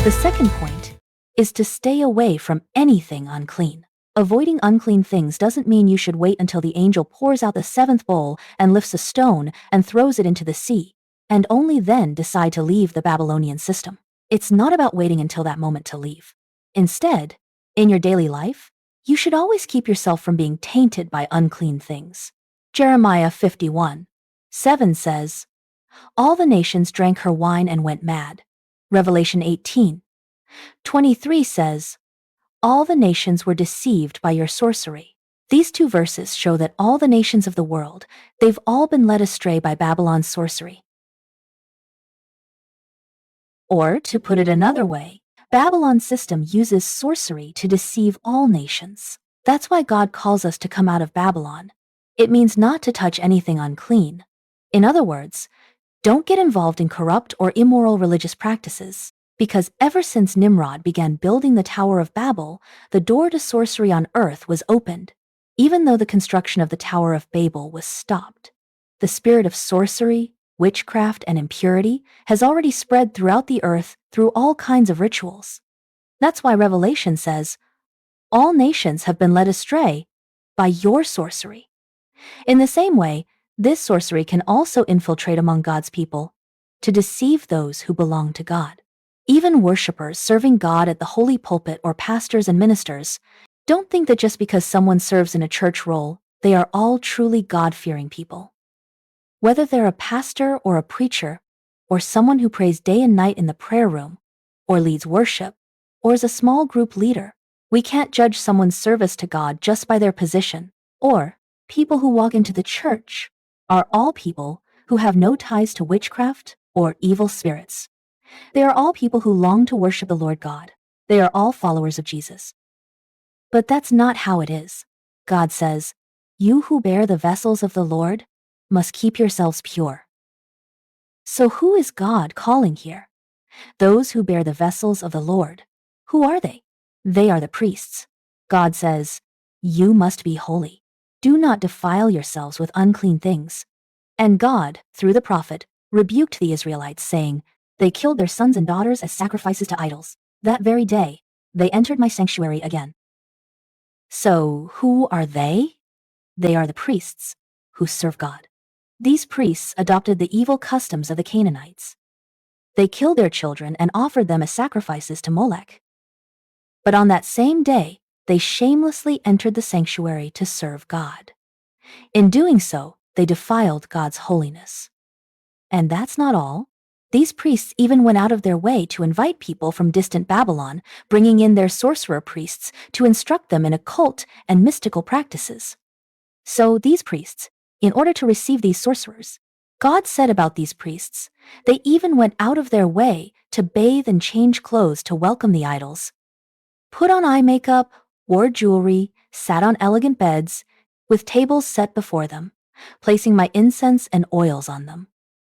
The second point is to stay away from anything unclean. Avoiding unclean things doesn't mean you should wait until the angel pours out the seventh bowl and lifts a stone and throws it into the sea, and only then decide to leave the Babylonian system. It's not about waiting until that moment to leave. Instead, in your daily life, you should always keep yourself from being tainted by unclean things. Jeremiah 51:7 says, "All the nations drank her wine and went mad." Revelation 18:23 says, "All the nations were deceived by your sorcery." These two verses show that all the nations of the world, they've all been led astray by Babylon's sorcery. Or, to put it another way, Babylon's system uses sorcery to deceive all nations. That's why God calls us to come out of Babylon. It means not to touch anything unclean. In other words, don't get involved in corrupt or immoral religious practices, because ever since Nimrod began building the Tower of Babel, the door to sorcery on earth was opened, even though the construction of the Tower of Babel was stopped. The spirit of sorcery, witchcraft, and impurity has already spread throughout the earth through all kinds of rituals. That's why Revelation says, "All nations have been led astray by your sorcery." In the same way, this sorcery can also infiltrate among God's people to deceive those who belong to God. Even worshipers serving God at the holy pulpit or pastors and ministers, don't think that just because someone serves in a church role, they are all truly God-fearing people. Whether they're a pastor or a preacher, or someone who prays day and night in the prayer room, or leads worship, or is a small group leader, we can't judge someone's service to God just by their position. Or, people who walk into the church are all people who have no ties to witchcraft or evil spirits. They are all people who long to worship the Lord God. They are all followers of Jesus. But that's not how it is. God says, "You who bear the vessels of the Lord must keep yourselves pure." So who is God calling here? Those who bear the vessels of the Lord. Who are they? They are the priests. God says, "You must be holy. Do not defile yourselves with unclean things." And God, through the prophet, rebuked the Israelites, saying, "They killed their sons and daughters as sacrifices to idols. That very day, they entered my sanctuary again." So, who are they? They are the priests who serve God. These priests adopted the evil customs of the Canaanites. They killed their children and offered them as sacrifices to Molech. But on that same day, they shamelessly entered the sanctuary to serve God. In doing so, they defiled God's holiness. And that's not all. These priests even went out of their way to invite people from distant Babylon, bringing in their sorcerer priests to instruct them in occult and mystical practices. So these priests, in order to receive these sorcerers, God said about these priests, they even went out of their way to bathe and change clothes to welcome the idols, put on eye makeup, wore jewelry, sat on elegant beds, with tables set before them, placing my incense and oils on them.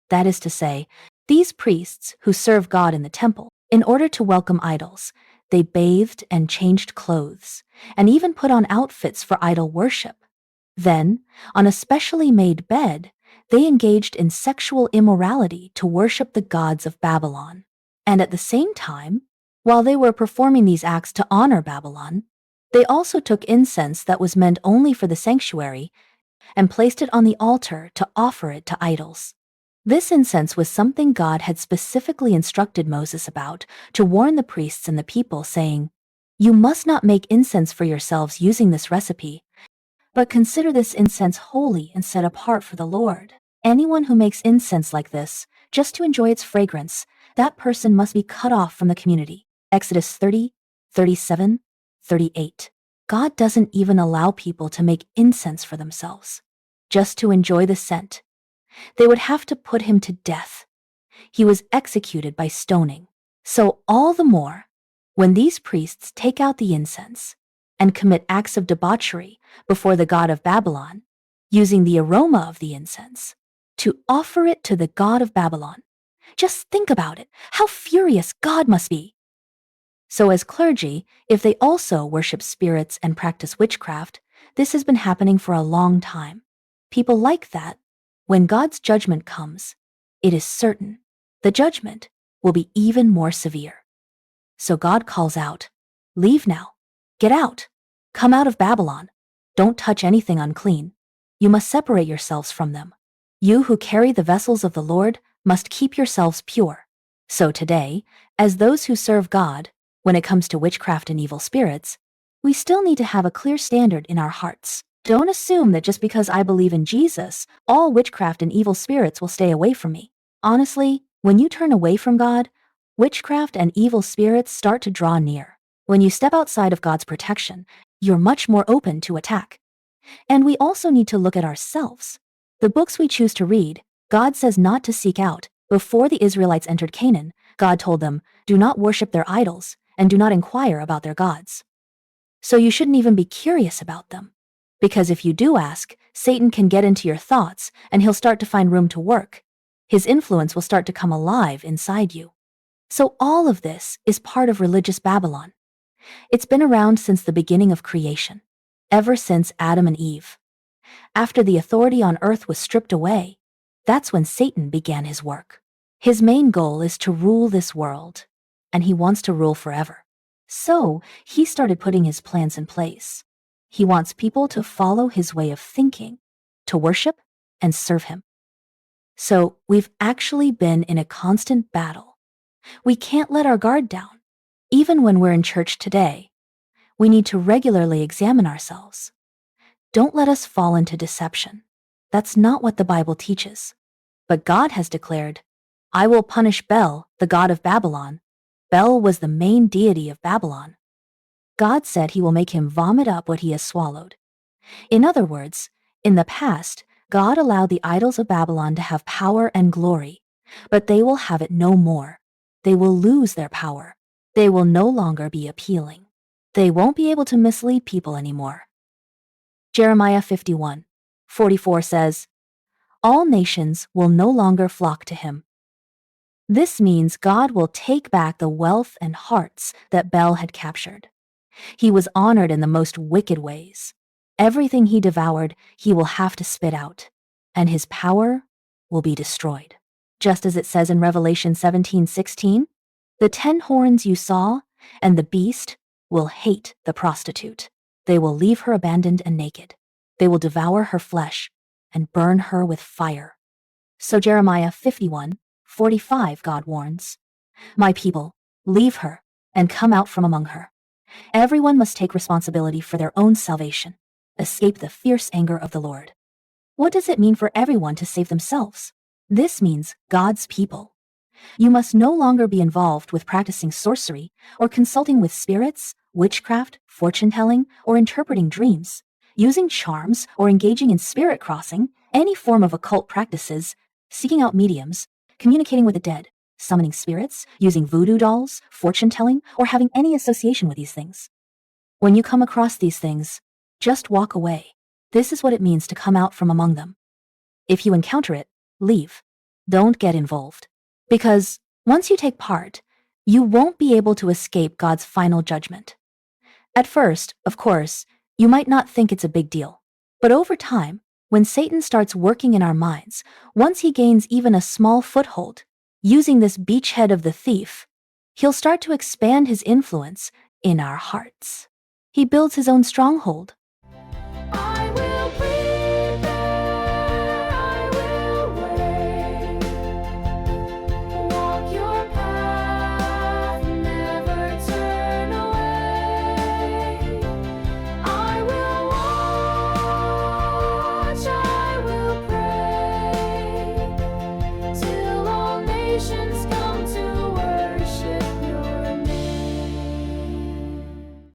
That is to say, these priests who serve God in the temple, in order to welcome idols, they bathed and changed clothes, and even put on outfits for idol worship. Then, on a specially made bed, they engaged in sexual immorality to worship the gods of Babylon. And at the same time, while they were performing these acts to honor Babylon, they also took incense that was meant only for the sanctuary and placed it on the altar to offer it to idols. This incense was something God had specifically instructed Moses about to warn the priests and the people, saying, "You must not make incense for yourselves using this recipe, but consider this incense holy and set apart for the Lord. Anyone who makes incense like this, just to enjoy its fragrance, that person must be cut off from the community." Exodus 30:37-38. God doesn't even allow people to make incense for themselves, just to enjoy the scent. They would have to put him to death. He was executed by stoning. So all the more, when these priests take out the incense and commit acts of debauchery before the god of Babylon, using the aroma of the incense to offer it to the god of Babylon, just think about it, how furious God must be. So as clergy, if they also worship spirits and practice witchcraft, this has been happening for a long time. People like that, when God's judgment comes, it is certain the judgment will be even more severe. So God calls out, "Leave now. Get out. Come out of Babylon. Don't touch anything unclean. You must separate yourselves from them. You who carry the vessels of the Lord must keep yourselves pure." So today, as those who serve God, when it comes to witchcraft and evil spirits, we still need to have a clear standard in our hearts. Don't assume that just because I believe in Jesus, all witchcraft and evil spirits will stay away from me. Honestly, when you turn away from God, witchcraft and evil spirits start to draw near. When you step outside of God's protection, you're much more open to attack. And we also need to look at ourselves. The books we choose to read, God says not to seek out. Before the Israelites entered Canaan, God told them, "Do not worship their idols, and do not inquire about their gods." So you shouldn't even be curious about them. Because if you do ask, Satan can get into your thoughts, and he'll start to find room to work. His influence will start to come alive inside you. So all of this is part of religious Babylon. It's been around since the beginning of creation, ever since Adam and Eve. After the authority on earth was stripped away, that's when Satan began his work. His main goal is to rule this world, and he wants to rule forever. So he started putting his plans in place. He wants people to follow his way of thinking, to worship and serve him. So we've actually been in a constant battle. We can't let our guard down. Even when we're in church today, we need to regularly examine ourselves. Don't let us fall into deception. That's not what the Bible teaches. But God has declared, "I will punish Bel, the god of Babylon." Bel was the main deity of Babylon. God said he will make him vomit up what he has swallowed. In other words, in the past, God allowed the idols of Babylon to have power and glory, but they will have it no more. They will lose their power. They will no longer be appealing. They won't be able to mislead people anymore. Jeremiah 51:44 says, "All nations will no longer flock to him." This means God will take back the wealth and hearts that Bel had captured. He was honored in the most wicked ways. Everything he devoured, he will have to spit out, and his power will be destroyed. Just as it says in Revelation 17:16, "The 10 horns you saw and the beast will hate the prostitute. They will leave her abandoned and naked. They will devour her flesh and burn her with fire." So Jeremiah 51:45, God warns, "My people, leave her and come out from among her." Everyone must take responsibility for their own salvation, escape the fierce anger of the Lord. What does it mean for everyone to save themselves? This means God's people. You must no longer be involved with practicing sorcery or consulting with spirits, witchcraft, fortune-telling, or interpreting dreams, using charms or engaging in spirit crossing, any form of occult practices, seeking out mediums, communicating with the dead, summoning spirits, using voodoo dolls, fortune-telling, or having any association with these things. When you come across these things, just walk away. This is what it means to come out from among them. If you encounter it, leave. Don't get involved. Because once you take part, you won't be able to escape God's final judgment. At first, of course, you might not think it's a big deal. But over time, when Satan starts working in our minds, once he gains even a small foothold, using this beachhead of the thief, he'll start to expand his influence in our hearts. He builds his own stronghold,